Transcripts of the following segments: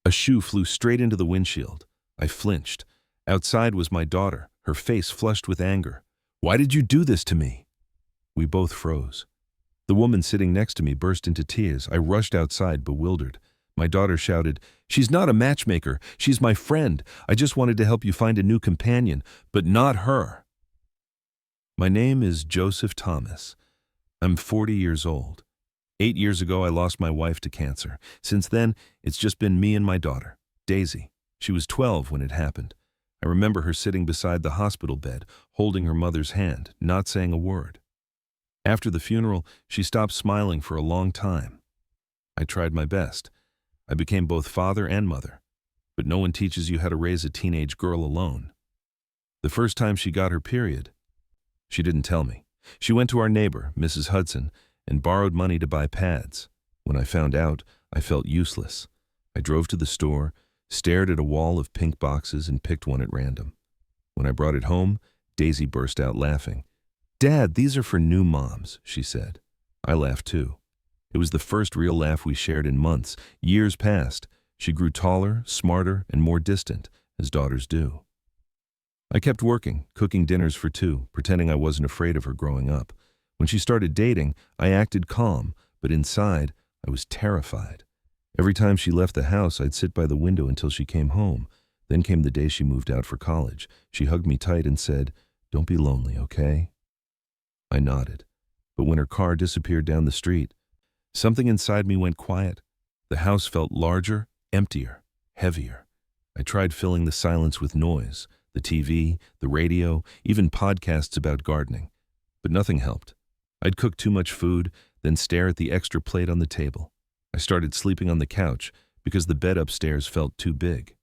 A shoe flew straight into the windshield. I flinched. Outside was my daughter, her face flushed with anger. "Why did you do this to me?" We both froze. The woman sitting next to me burst into tears. I rushed outside, bewildered. My daughter shouted, "She's not a matchmaker. She's my friend. I just wanted to help you find a new companion, but not her." My name is Joseph Thomas. I'm 40 years old. 8 years ago, I lost my wife to cancer. Since then, it's just been me and my daughter, Daisy. She was 12 when it happened. I remember her sitting beside the hospital bed, holding her mother's hand, not saying a word. After the funeral, she stopped smiling for a long time. I tried my best. I became both father and mother. But no one teaches you how to raise a teenage girl alone. The first time she got her period, she didn't tell me. She went to our neighbor, Mrs. Hudson, and borrowed money to buy pads. When I found out, I felt useless. I drove to the store, stared at a wall of pink boxes, and picked one at random. When I brought it home, Daisy burst out laughing. "Dad, these are for new moms," she said. I laughed too. It was the first real laugh we shared in months. Years passed. She grew taller, smarter, and more distant, as daughters do. I kept working, cooking dinners for two, pretending I wasn't afraid of her growing up. When she started dating, I acted calm, but inside, I was terrified. Every time she left the house, I'd sit by the window until she came home. Then came the day she moved out for college. She hugged me tight and said, "Don't be lonely, okay?" I nodded. But when her car disappeared down the street, something inside me went quiet. The house felt larger, emptier, heavier. I tried filling the silence with noise, the TV, the radio, even podcasts about gardening. But nothing helped. I'd cook too much food, then stare at the extra plate on the table. I started sleeping on the couch because the bed upstairs felt too big.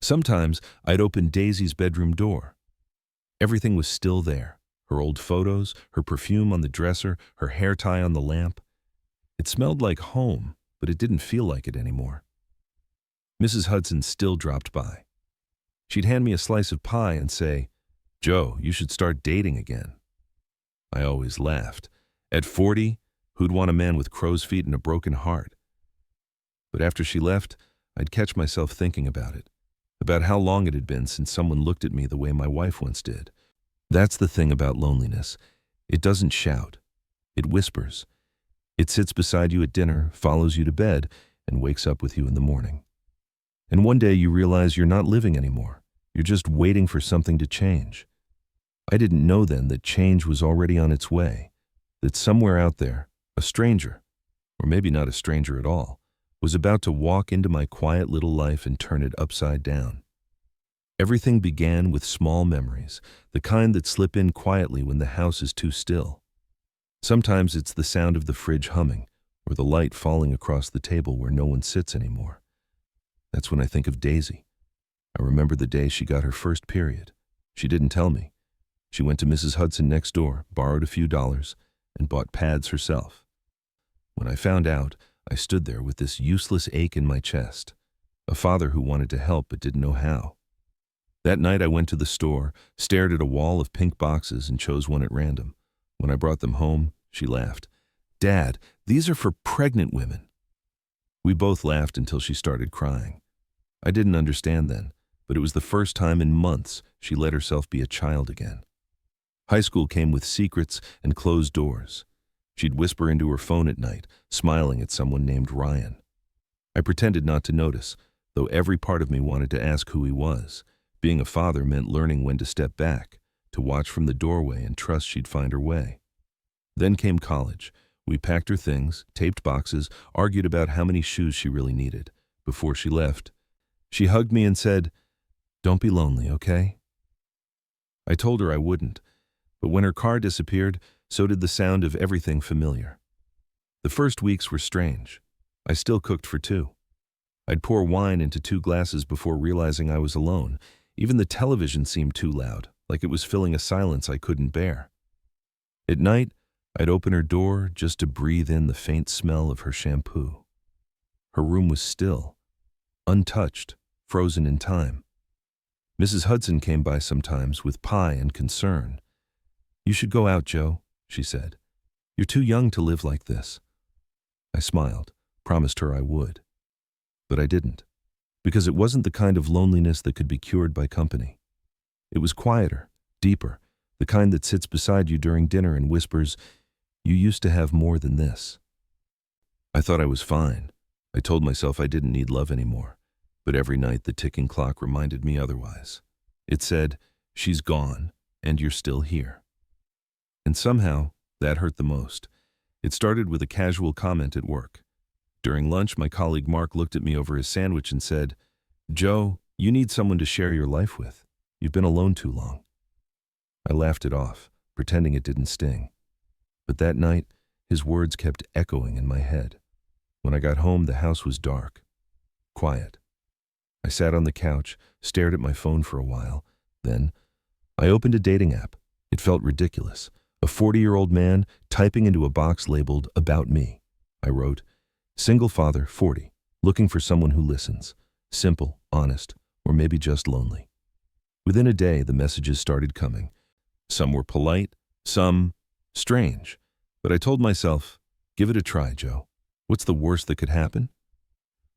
Sometimes I'd open Daisy's bedroom door. Everything was still there. Her old photos, her perfume on the dresser, her hair tie on the lamp. It smelled like home, but it didn't feel like it anymore. Mrs. Hudson still dropped by. She'd hand me a slice of pie and say, "Joe, you should start dating again." I always laughed. At 40, who'd want a man with crow's feet and a broken heart? But after she left, I'd catch myself thinking about how long it had been since someone looked at me the way my wife once did. That's the thing about loneliness. It doesn't shout. It whispers. It sits beside you at dinner, follows you to bed, and wakes up with you in the morning. And one day you realize you're not living anymore. You're just waiting for something to change. I didn't know then that change was already on its way, that somewhere out there, a stranger, or maybe not a stranger at all, was about to walk into my quiet little life and turn it upside down. Everything began with small memories, the kind that slip in quietly when the house is too still. Sometimes it's the sound of the fridge humming, or the light falling across the table where no one sits anymore. That's when I think of Daisy. I remember the day she got her first period. She didn't tell me. She went to Mrs. Hudson next door, borrowed a few dollars, and bought pads herself. When I found out, I stood there with this useless ache in my chest, a father who wanted to help but didn't know how. That night I went to the store, stared at a wall of pink boxes, and chose one at random. When I brought them home, she laughed. "Dad, these are for pregnant women." We both laughed until she started crying. I didn't understand then, but it was the first time in months she let herself be a child again. High school came with secrets and closed doors. She'd whisper into her phone at night, smiling at someone named Ryan. I pretended not to notice, though every part of me wanted to ask who he was. Being a father meant learning when to step back, to watch from the doorway and trust she'd find her way. Then came college. We packed her things, taped boxes, argued about how many shoes she really needed. Before she left, she hugged me and said, "Don't be lonely, okay?" I told her I wouldn't, but when her car disappeared, so did the sound of everything familiar. The first weeks were strange. I still cooked for two. I'd pour wine into 2 glasses before realizing I was alone. Even the television seemed too loud, like it was filling a silence I couldn't bear. At night, I'd open her door just to breathe in the faint smell of her shampoo. Her room was still, untouched, frozen in time. Mrs. Hudson came by sometimes with pie and concern. "You should go out, Joe," she said. "You're too young to live like this." I smiled, promised her I would. But I didn't, because it wasn't the kind of loneliness that could be cured by company. It was quieter, deeper, the kind that sits beside you during dinner and whispers, "You used to have more than this." I thought I was fine. I told myself I didn't need love anymore. But every night the ticking clock reminded me otherwise. It said, "She's gone, and you're still here." And somehow, that hurt the most. It started with a casual comment at work. During lunch, my colleague Mark looked at me over his sandwich and said, "Joe, you need someone to share your life with. You've been alone too long." I laughed it off, pretending it didn't sting. But that night, his words kept echoing in my head. When I got home, the house was dark, quiet. I sat on the couch, stared at my phone for a while. Then, I opened a dating app. It felt ridiculous. A 40-year-old man typing into a box labeled "About Me." I wrote, "Single father, 40, looking for someone who listens. Simple, honest, or maybe just lonely." Within a day, the messages started coming. Some were polite, some strange. But I told myself, give it a try, Joe. What's the worst that could happen?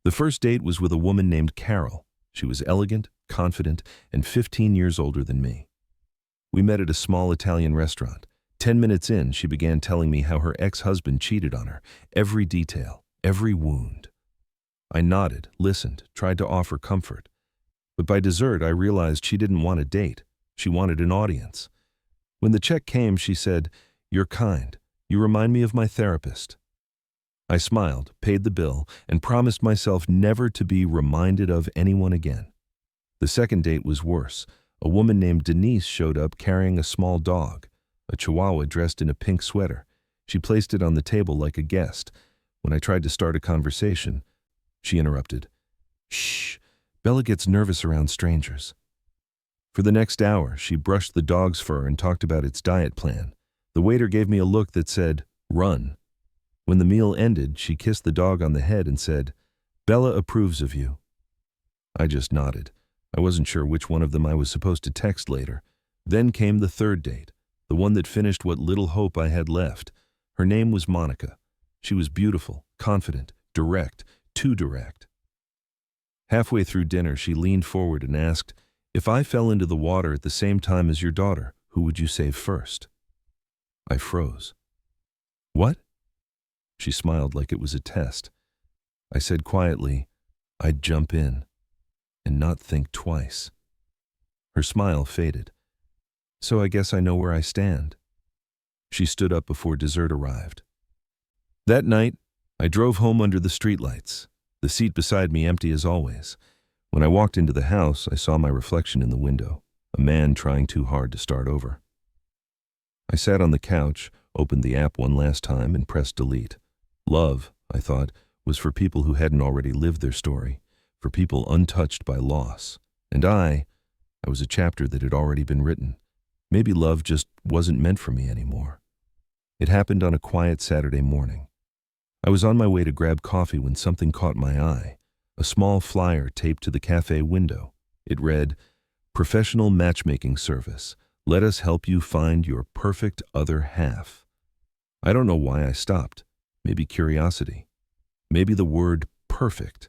The first date was with a woman named Carol. She was elegant, confident, and 15 years older than me. We met at a small Italian restaurant. 10 minutes in, she began telling me how her ex-husband cheated on her, every detail, every wound. I nodded, listened, tried to offer comfort. But by dessert, I realized she didn't want a date. She wanted an audience. When the check came, she said, "You're kind. You remind me of my therapist." I smiled, paid the bill, and promised myself never to be reminded of anyone again. The second date was worse. A woman named Denise showed up carrying a small dog, a chihuahua dressed in a pink sweater. She placed it on the table like a guest. When I tried to start a conversation, she interrupted. "Shh, Bella gets nervous around strangers." For the next hour, she brushed the dog's fur and talked about its diet plan. The waiter gave me a look that said, "Run." When the meal ended, she kissed the dog on the head and said, "Bella approves of you." I just nodded. I wasn't sure which one of them I was supposed to text later. Then came the third date, the one that finished what little hope I had left. Her name was Monica. She was beautiful, confident, direct, too direct. Halfway through dinner, she leaned forward and asked, "If I fell into the water at the same time as your daughter, who would you save first?" I froze. "What?" She smiled like it was a test. I said quietly, "I'd jump in and not think twice." Her smile faded. "So I guess I know where I stand." She stood up before dessert arrived. That night, I drove home under the streetlights, the seat beside me empty as always. When I walked into the house, I saw my reflection in the window, a man trying too hard to start over. I sat on the couch, opened the app one last time, and pressed delete. Love, I thought, was for people who hadn't already lived their story, for people untouched by loss. And I was a chapter that had already been written. Maybe love just wasn't meant for me anymore. It happened on a quiet Saturday morning. I was on my way to grab coffee when something caught my eye, a small flyer taped to the cafe window. It read, "Professional matchmaking service. Let us help you find your perfect other half." I don't know why I stopped. Maybe curiosity. Maybe the word perfect.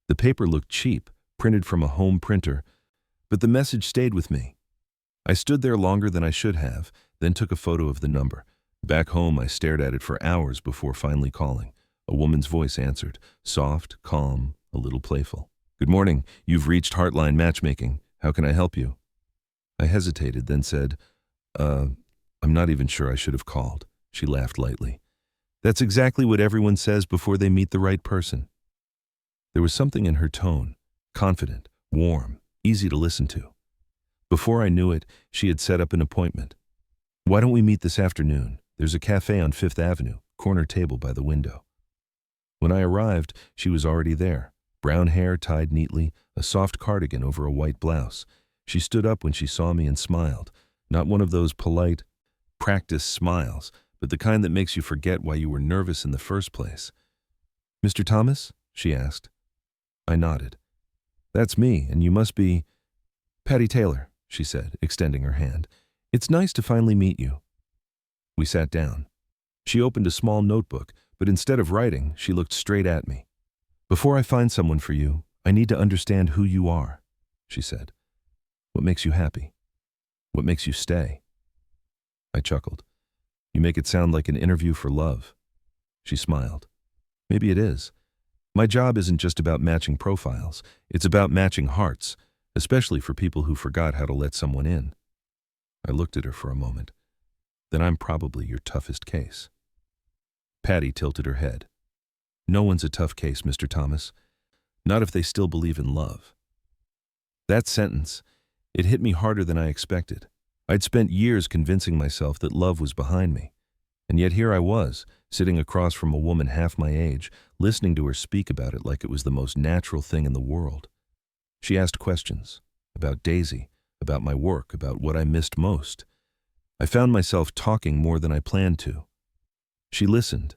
The paper looked cheap, printed from a home printer, but the message stayed with me. I stood there longer than I should have, then took a photo of the number. Back home, I stared at it for hours before finally calling. A woman's voice answered, soft, calm, a little playful. "Good morning. You've reached Heartline Matchmaking. How can I help you?" I hesitated, then said, I'm not even sure I should have called." She laughed lightly. "That's exactly what everyone says before they meet the right person." There was something in her tone, confident, warm, easy to listen to. Before I knew it, she had set up an appointment. "Why don't we meet this afternoon? There's a cafe on 5th Avenue, corner table by the window." When I arrived, she was already there. Brown hair tied neatly, a soft cardigan over a white blouse. She stood up when she saw me and smiled, not one of those polite, practiced smiles, but the kind that makes you forget why you were nervous in the first place. "Mr. Thomas?" she asked. I nodded. "That's me, and you must be—" "Patty Taylor," she said, extending her hand. "It's nice to finally meet you." We sat down. She opened a small notebook, but instead of writing, she looked straight at me. Before I find someone for you, I need to understand who you are, she said. What makes you happy? What makes you stay? I chuckled. You make it sound like an interview for love. She smiled. Maybe it is. My job isn't just about matching profiles. It's about matching hearts, especially for people who forgot how to let someone in. I looked at her for a moment. Then I'm probably your toughest case. Patty tilted her head. No one's a tough case, Mr. Thomas. Not if they still believe in love. That sentence, it hit me harder than I expected. I'd spent years convincing myself that love was behind me. And yet here I was, sitting across from a woman half my age, listening to her speak about it like it was the most natural thing in the world. She asked questions about Daisy, about my work, about what I missed most. I found myself talking more than I planned to. She listened,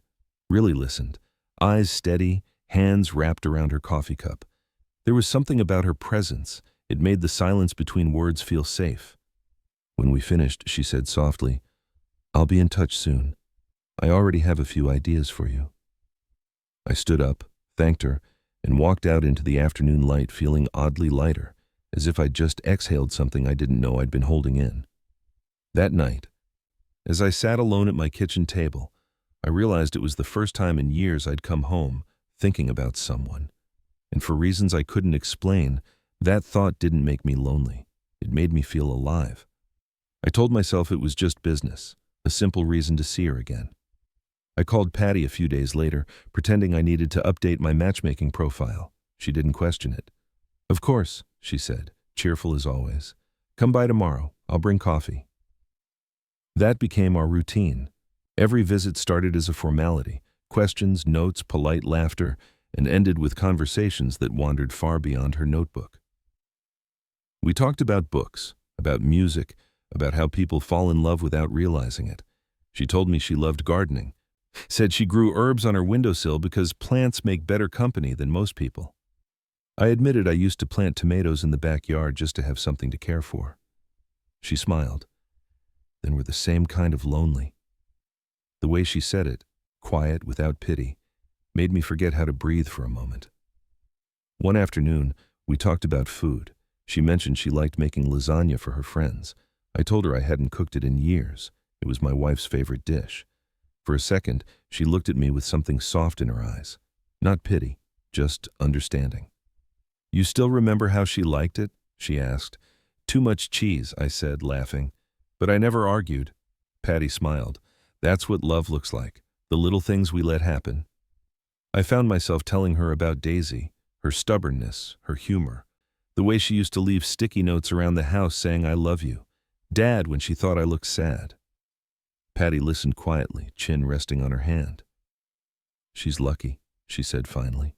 really listened, eyes steady, hands wrapped around her coffee cup. There was something about her presence. It made the silence between words feel safe. When we finished, she said softly, I'll be in touch soon. I already have a few ideas for you. I stood up, thanked her, and walked out into the afternoon light feeling oddly lighter, as if I'd just exhaled something I didn't know I'd been holding in. That night, as I sat alone at my kitchen table, I realized it was the first time in years I'd come home thinking about someone. And for reasons I couldn't explain, that thought didn't make me lonely. It made me feel alive. I told myself it was just business, a simple reason to see her again. I called Patty a few days later, pretending I needed to update my matchmaking profile. She didn't question it. Of course, she said, cheerful as always. Come by tomorrow. I'll bring coffee. That became our routine. Every visit started as a formality, questions, notes, polite laughter, and ended with conversations that wandered far beyond her notebook. We talked about books, about music, about how people fall in love without realizing it. She told me she loved gardening, said she grew herbs on her windowsill because plants make better company than most people. I admitted I used to plant tomatoes in the backyard just to have something to care for. She smiled. Then we're the same kind of lonely. The way she said it, quiet, without pity, made me forget how to breathe for a moment. One afternoon, we talked about food. She mentioned she liked making lasagna for her friends. I told her I hadn't cooked it in years. It was my wife's favorite dish. For a second, she looked at me with something soft in her eyes. Not pity, just understanding. You still remember how she liked it? She asked. Too much cheese, I said, laughing. But I never argued. Patty smiled. That's what love looks like, the little things we let happen. I found myself telling her about Daisy, her stubbornness, her humor, the way she used to leave sticky notes around the house saying I love you, Dad when she thought I looked sad. Patty listened quietly, chin resting on her hand. She's lucky, she said finally,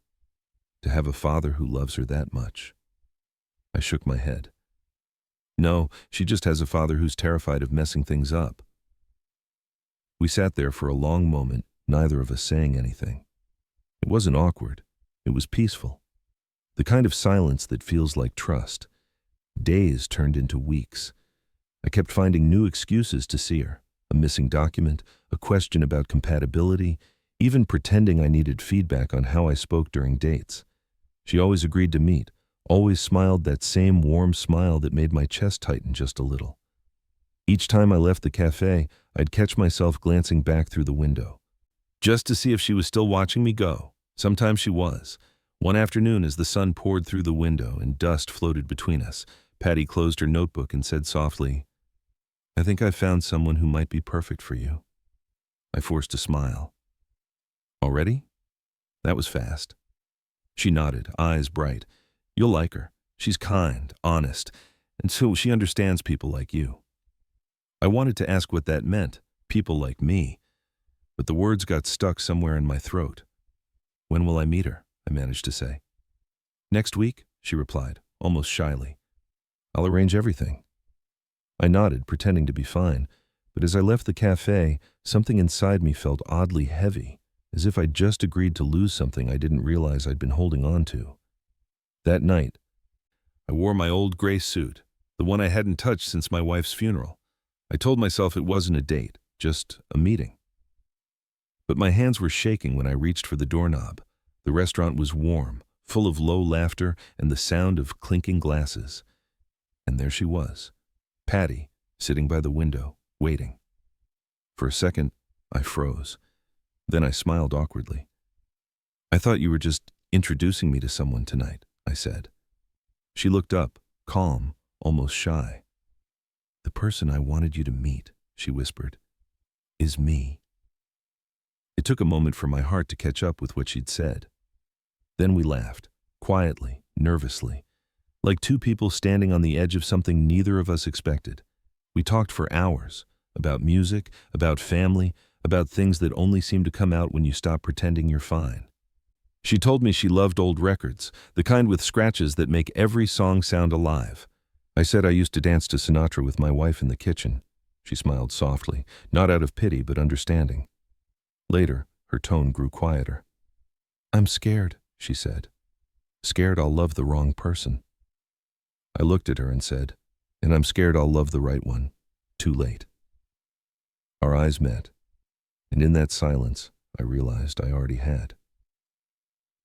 to have a father who loves her that much. I shook my head. No, she just has a father who's terrified of messing things up. We sat there for a long moment, neither of us saying anything. It wasn't awkward. It was peaceful. The kind of silence that feels like trust. Days turned into weeks. I kept finding new excuses to see her. A missing document, a question about compatibility, even pretending I needed feedback on how I spoke during dates. She always agreed to meet, always smiled that same warm smile that made my chest tighten just a little. Each time I left the cafe, I'd catch myself glancing back through the window, just to see if she was still watching me go. Sometimes she was. One afternoon, as the sun poured through the window and dust floated between us, Patty closed her notebook and said softly, I think I've found someone who might be perfect for you. I forced a smile. Already? That was fast. She nodded, eyes bright. You'll like her. She's kind, honest, and so she understands people like you. I wanted to ask what that meant, people like me, but the words got stuck somewhere in my throat. When will I meet her? I managed to say. Next week, she replied, almost shyly. I'll arrange everything. I nodded, pretending to be fine, but as I left the cafe, something inside me felt oddly heavy, as if I'd just agreed to lose something I didn't realize I'd been holding on to. That night, I wore my old gray suit, the one I hadn't touched since my wife's funeral. I told myself it wasn't a date, just a meeting. But my hands were shaking when I reached for the doorknob. The restaurant was warm, full of low laughter and the sound of clinking glasses. And there she was, Patty, sitting by the window, waiting. For a second, I froze. Then I smiled awkwardly. "I thought you were just introducing me to someone tonight," I said. She looked up, calm, almost shy. "The person I wanted you to meet," she whispered, "is me." It took a moment for my heart to catch up with what she'd said. Then we laughed, quietly, nervously, like two people standing on the edge of something neither of us expected. We talked for hours, about music, about family, about things that only seem to come out when you stop pretending you're fine. She told me she loved old records, the kind with scratches that make every song sound alive. I said I used to dance to Sinatra with my wife in the kitchen. She smiled softly, not out of pity but understanding. Later, her tone grew quieter. "I'm scared," she said. "Scared I'll love the wrong person." I looked at her and said, "And I'm scared I'll love the right one. Too late." Our eyes met, and in that silence, I realized I already had.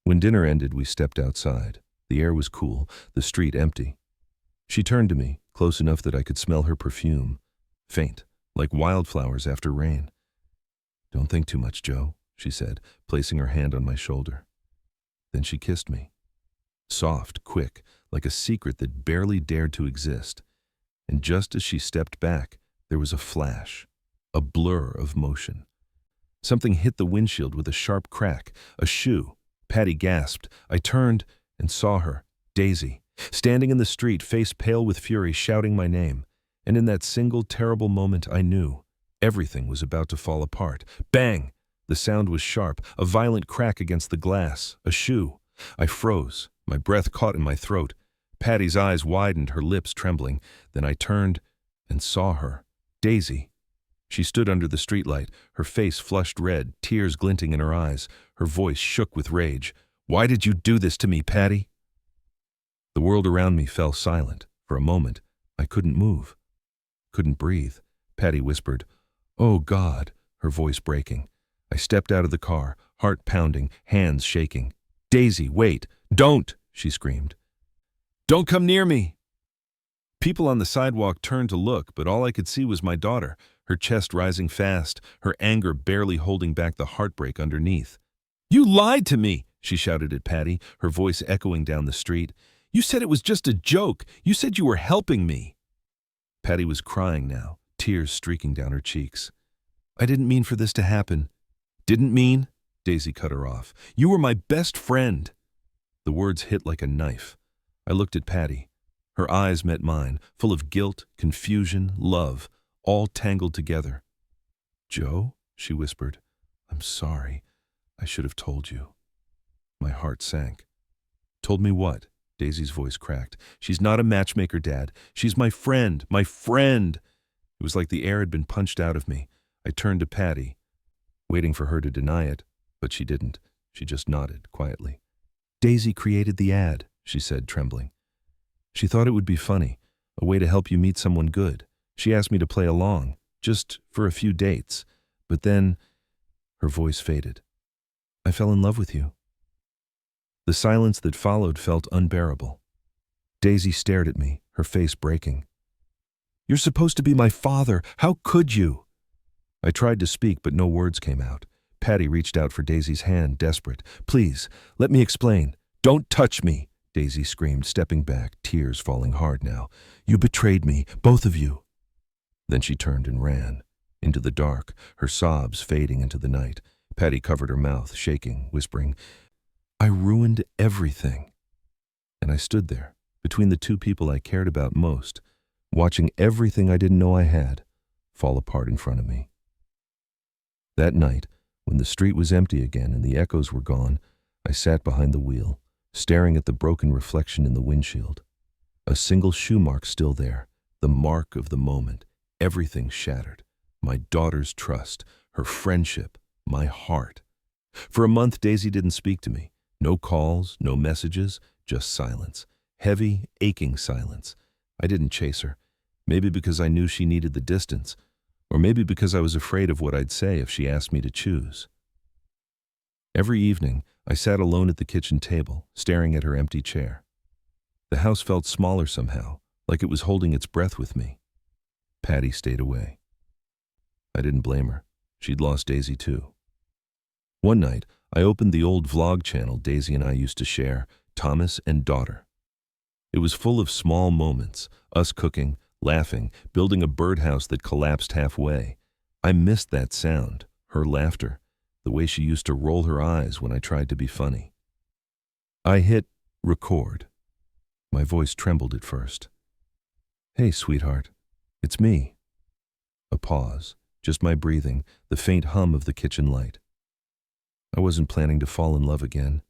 When dinner ended, we stepped outside. The air was cool, the street empty. She turned to me, close enough that I could smell her perfume, faint, like wildflowers after rain. "Don't think too much, Joe," she said, placing her hand on my shoulder. Then she kissed me. Soft, quick, like a secret that barely dared to exist. And just as she stepped back, there was a flash, a blur of motion. Something hit the windshield with a sharp crack, a shoe. Patty gasped. I turned and saw her, Daisy, standing in the street, face pale with fury, shouting my name. And in that single terrible moment, I knew everything was about to fall apart. Bang! The sound was sharp, a violent crack against the glass, a shoe. I froze, my breath caught in my throat. Patty's eyes widened, her lips trembling. Then I turned and saw her, Daisy. She stood under the streetlight, her face flushed red, tears glinting in her eyes. Her voice shook with rage. "Why did you do this to me, Patty?" The world around me fell silent. For a moment, I couldn't move, couldn't breathe. Patty whispered, "Oh, God," her voice breaking. I stepped out of the car, heart pounding, hands shaking. "Daisy, wait! Don't!" she screamed. "Don't come near me!" People on the sidewalk turned to look, but all I could see was my daughter, her chest rising fast, her anger barely holding back the heartbreak underneath. "You lied to me!" she shouted at Patty, her voice echoing down the street. "You said it was just a joke. You said you were helping me." Patty was crying now, tears streaking down her cheeks. "I didn't mean for this to happen." "Didn't mean?" Daisy cut her off. "You were my best friend." The words hit like a knife. I looked at Patty. Her eyes met mine, full of guilt, confusion, love, all tangled together. "Joe," she whispered, "I'm sorry. I should have told you." My heart sank. "Told me what?" Daisy's voice cracked. "She's not a matchmaker, Dad. She's my friend, my friend." It was like the air had been punched out of me. I turned to Patty, waiting for her to deny it, but she didn't. She just nodded quietly. "Daisy created the ad," she said, trembling. "She thought it would be funny, a way to help you meet someone good. She asked me to play along, just for a few dates. But then," her voice faded, "I fell in love with you." The silence that followed felt unbearable. Daisy stared at me, her face breaking. "You're supposed to be my father. How could you?" I tried to speak, but no words came out. Patty reached out for Daisy's hand, desperate. "Please, let me explain." "Don't touch me," Daisy screamed, stepping back, tears falling hard now. "You betrayed me, both of you." Then she turned and ran, into the dark, her sobs fading into the night. Patty covered her mouth, shaking, whispering, "I ruined everything." And I stood there, between the two people I cared about most, watching everything I didn't know I had fall apart in front of me. That night, when the street was empty again and the echoes were gone, I sat behind the wheel, staring at the broken reflection in the windshield. A single shoe mark still there, the mark of the moment, everything shattered. My daughter's trust, her friendship, my heart. For a month, Daisy didn't speak to me. No calls, no messages, just silence. Heavy, aching silence. I didn't chase her. Maybe because I knew she needed the distance, or maybe because I was afraid of what I'd say if she asked me to choose. Every evening, I sat alone at the kitchen table, staring at her empty chair. The house felt smaller somehow, like it was holding its breath with me. Patty stayed away. I didn't blame her. She'd lost Daisy too. One night, I opened the old vlog channel Daisy and I used to share, Thomas and Daughter. It was full of small moments, us cooking, laughing, building a birdhouse that collapsed halfway. I missed that sound, her laughter, the way she used to roll her eyes when I tried to be funny. I hit record. My voice trembled at first. "Hey, sweetheart, it's me." A pause, just my breathing, the faint hum of the kitchen light. I wasn't planning to fall in love again.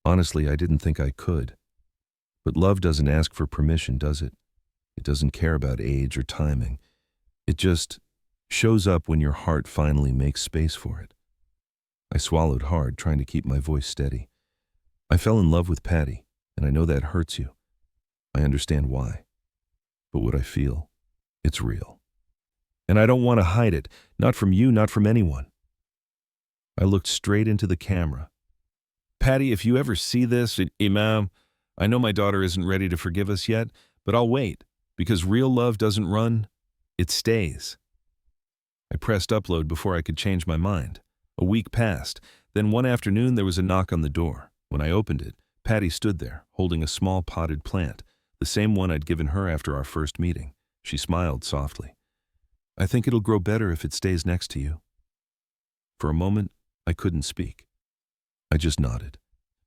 Honestly, I didn't think I could. But love doesn't ask for permission, does it? It doesn't care about age or timing. It just shows up when your heart finally makes space for it. I swallowed hard, trying to keep my voice steady. I fell in love with Patty, and I know that hurts you. I understand why. But what I feel, it's real. And I don't want to hide it, not from you, not from anyone. I looked straight into the camera. "Patty, if you ever see this, Imam, I know my daughter isn't ready to forgive us yet, but I'll wait, because real love doesn't run, it stays." I pressed upload before I could change my mind. A week passed. Then one afternoon there was a knock on the door. When I opened it, Patty stood there, holding a small potted plant, the same one I'd given her after our first meeting. She smiled softly. "I think it'll grow better if it stays next to you." For a moment, I couldn't speak. I just nodded.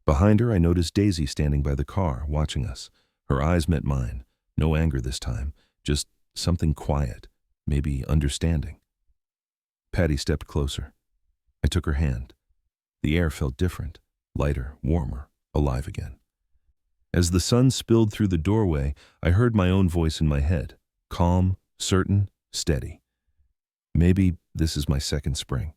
Behind her, I noticed Daisy standing by the car, watching us. Her eyes met mine. No anger this time, just something quiet, maybe understanding. Patty stepped closer. I took her hand. The air felt different, lighter, warmer, alive again. As the sun spilled through the doorway, I heard my own voice in my head, calm, certain, steady. Maybe this is my second spring.